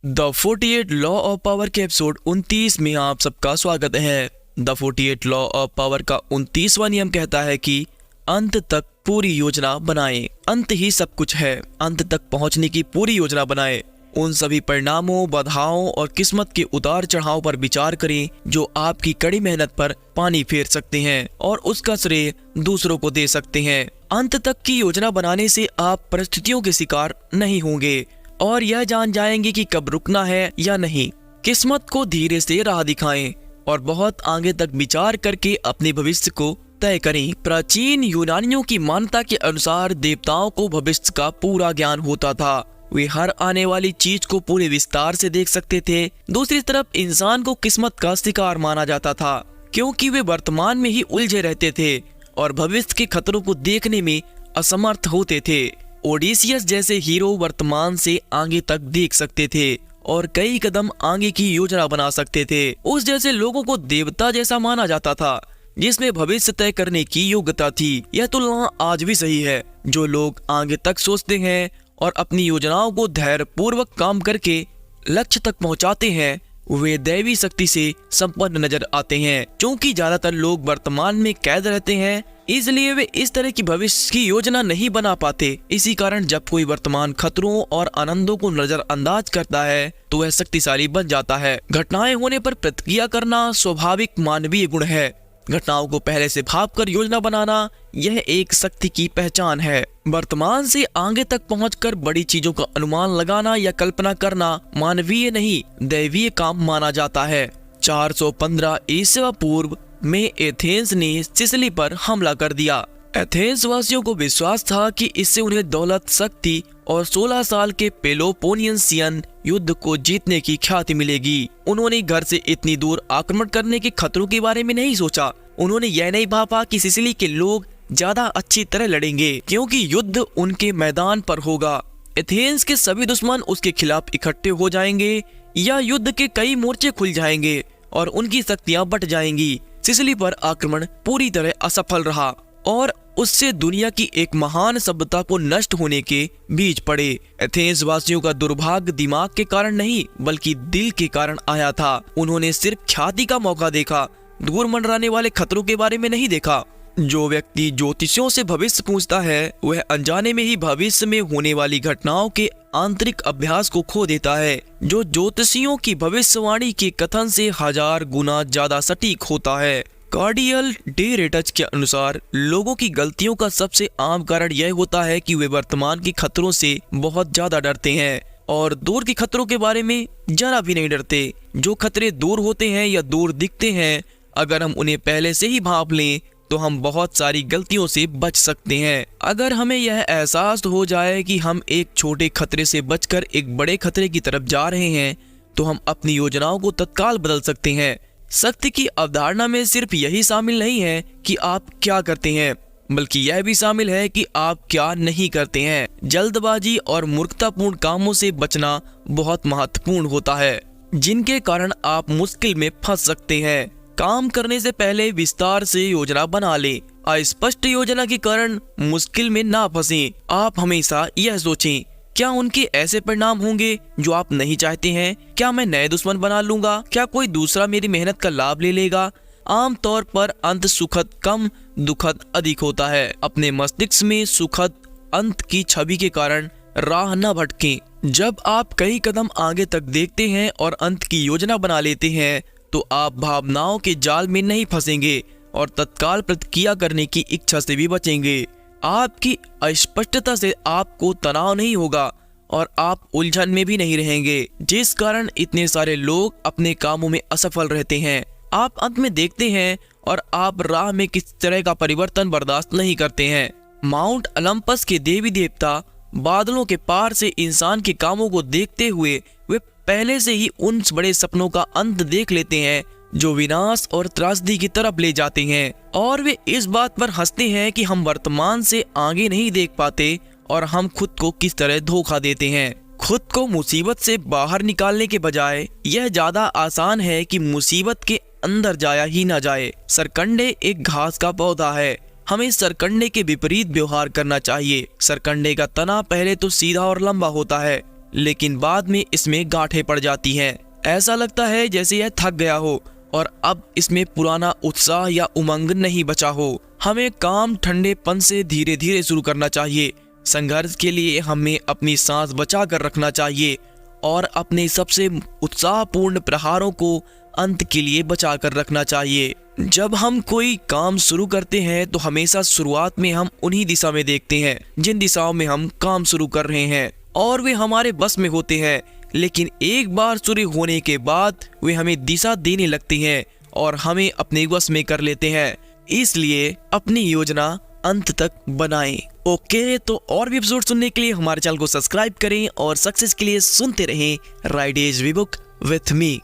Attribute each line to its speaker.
Speaker 1: The 48 law of power के episode 29 में आप सबका स्वागत है। द 48 लॉ ऑफ पावर का 29वां नियम कहता है कि अंत तक पूरी योजना बनाएं। अंत ही सब कुछ है। अंत तक पहुंचने की पूरी योजना बनाएं। उन सभी परिणामों, बाधाओं और किस्मत के उतार चढ़ाव पर विचार करें जो आपकी कड़ी मेहनत पर पानी फेर सकते हैं और उसका श्रेय दूसरों को दे सकते हैं। अंत तक की योजना बनाने से आप परिस्थितियों के शिकार नहीं होंगे और यह जान जाएंगे कि कब रुकना है या नहीं। किस्मत को धीरे से राह दिखाएं और बहुत आगे तक विचार करके अपने भविष्य को तय करें। प्राचीन यूनानियों की मान्यता के अनुसार देवताओं को भविष्य का पूरा ज्ञान होता था। वे हर आने वाली चीज को पूरे विस्तार से देख सकते थे। दूसरी तरफ इंसान को किस्मत का शिकार माना जाता था क्योंकि वे वर्तमान में ही उलझे रहते थे और भविष्य के खतरों को देखने में असमर्थ होते थे। ओडिसियस जैसे हीरो वर्तमान से आगे तक देख सकते थे और कई कदम आगे की योजना बना सकते थे। उस जैसे लोगों को देवता जैसा माना जाता था जिसमें भविष्य तय करने की योग्यता थी। यह तुलना आज भी सही है। जो लोग आगे तक सोचते हैं और अपनी योजनाओं को धैर्य पूर्वक काम करके लक्ष्य तक पहुंचाते हैं वे दैवी शक्ति से संपन्न नजर आते हैं। क्योंकि ज्यादातर लोग वर्तमान में कैद रहते हैं इसलिए वे इस तरह की भविष्य की योजना नहीं बना पाते। इसी कारण जब कोई वर्तमान खतरों और आनंदों को नजरअंदाज करता है तो वह शक्तिशाली बन जाता है। घटनाएं होने पर प्रतिक्रिया करना स्वाभाविक मानवीय गुण है। घटनाओं को पहले से भांपकर योजना बनाना यह एक शक्ति की पहचान है। वर्तमान से आगे तक पहुंचकर बड़ी चीजों का अनुमान लगाना या कल्पना करना मानवीय नहीं दैवीय काम माना जाता है। 415 ईसा पूर्व में एथेंस ने सिसिली पर हमला कर दिया। एथेंस वासियों को विश्वास था कि इससे उन्हें दौलत, शक्ति और 16 साल के पेलोपोनियंसियन युद्ध को जीतने की ख्याति मिलेगी। उन्होंने घर से इतनी दूर आक्रमण करने के खतरों के बारे में नहीं सोचा। उन्होंने यह नहीं भापा कि सिसिली के लोग ज्यादा अच्छी तरह लड़ेंगे क्योंकि युद्ध उनके मैदान पर होगा। एथेंस के सभी दुश्मन उसके खिलाफ इकट्ठे हो जाएंगे या युद्ध के कई मोर्चे खुल जाएंगे और उनकी शक्तियां बट जाएंगी। सिसिली पर आक्रमण पूरी तरह असफल रहा और उससे दुनिया की एक महान सभ्यता को नष्ट होने के बीज पड़े। एथेंस वासियों का दुर्भाग्य दिमाग के कारण नहीं बल्कि दिल के कारण आया था। उन्होंने सिर्फ ख्याति का मौका देखा, दूर मंडराने वाले खतरों के बारे में नहीं देखा। जो व्यक्ति ज्योतिषियों से भविष्य पूछता है वह अनजाने में ही भविष्य में होने वाली घटनाओं के आंतरिक अभ्यास को खो देता है जो ज्योतिषियों की भविष्यवाणी के कथन से 1000 गुना ज्यादा सटीक होता है। कार्डियल डे रेटच के अनुसार लोगों की गलतियों का सबसे आम कारण यह होता है कि वे वर्तमान के खतरों से बहुत ज्यादा डरते हैं और दूर के खतरों के बारे में जरा भी नहीं डरते। जो खतरे दूर होते हैं या दूर दिखते हैं अगर हम उन्हें पहले से ही भांप लें तो हम बहुत सारी गलतियों से बच सकते हैं। अगर हमें यह एहसास हो जाए कि हम एक छोटे खतरे से बचकर एक बड़े खतरे की तरफ जा रहे हैं तो हम अपनी योजनाओं को तत्काल बदल सकते हैं। शक्ति की अवधारणा में सिर्फ यही शामिल नहीं है कि आप क्या करते हैं बल्कि यह भी शामिल है कि आप क्या नहीं करते हैं। जल्दबाजी और मूर्खतापूर्ण कामों से बचना बहुत महत्वपूर्ण होता है जिनके कारण आप मुश्किल में फंस सकते हैं। काम करने से पहले विस्तार से योजना बना लें। अस्पष्ट योजना के कारण मुश्किल में ना फंसें। आप हमेशा यह सोचें क्या उनके ऐसे परिणाम होंगे जो आप नहीं चाहते हैं? क्या मैं नए दुश्मन बना लूंगा? क्या कोई दूसरा मेरी मेहनत का लाभ ले लेगा? आमतौर पर अंत सुखद कम दुखद अधिक होता है। अपने मस्तिष्क में सुखद अंत की छवि के कारण राह न भटकें। जब आप कई कदम आगे तक देखते हैं और अंत की योजना बना लेते हैं तो आप भावनाओं के जाल में नहीं फंसेंगे और तत्काल प्रतिक्रिया करने की इच्छा से भी बचेंगे। आपकी अस्पष्टता से आपको तनाव नहीं होगा और आप उलझन में भी नहीं रहेंगे जिस कारण इतने सारे लोग अपने कामों में असफल रहते हैं। आप अंत में देखते हैं और आप राह में किस तरह का परिवर्तन बर्दाश्त नहीं करते हैं। माउंट ओलंपस के देवी देवता बादलों के पार से इंसान के कामों को देखते हुए वे पहले से ही उन बड़े सपनों का अंत देख लेते हैं जो विनाश और त्रासदी की तरफ ले जाते हैं और वे इस बात पर हंसते हैं कि हम वर्तमान से आगे नहीं देख पाते और हम खुद को किस तरह धोखा देते हैं। खुद को मुसीबत से बाहर निकालने के बजाय यह ज्यादा आसान है कि मुसीबत के अंदर जाया ही ना जाए। सरकंडे एक घास का पौधा है। हमें सरकंडे के विपरीत व्यवहार करना चाहिए। सरकंडे का तना पहले तो सीधा और लंबा होता है लेकिन बाद में इसमें गांठें पड़ जाती हैं। ऐसा लगता है जैसे यह थक गया हो और अब इसमें पुराना उत्साह या उमंग नहीं बचा हो। हमें काम ठंडेपन से धीरे धीरे शुरू करना चाहिए। संघर्ष के लिए हमें अपनी सांस बचा कर रखना चाहिए और अपने सबसे उत्साहपूर्ण प्रहारों को अंत के लिए बचा कर रखना चाहिए। जब हम कोई काम शुरू करते हैं तो हमेशा शुरुआत में हम उन्हीं दिशा में देखते हैं जिन दिशाओं में हम काम शुरू कर रहे हैं और वे हमारे बस में होते हैं, लेकिन एक बार शुरू होने के बाद वे हमें दिशा देने लगते हैं और हमें अपने वश में कर लेते हैं। इसलिए अपनी योजना अंत तक बनाएं। ओके, तो और भी एपिसोड सुनने के लिए हमारे चैनल को सब्सक्राइब करें और सक्सेस के लिए सुनते रहें राइडेज वी बुक विथ मी।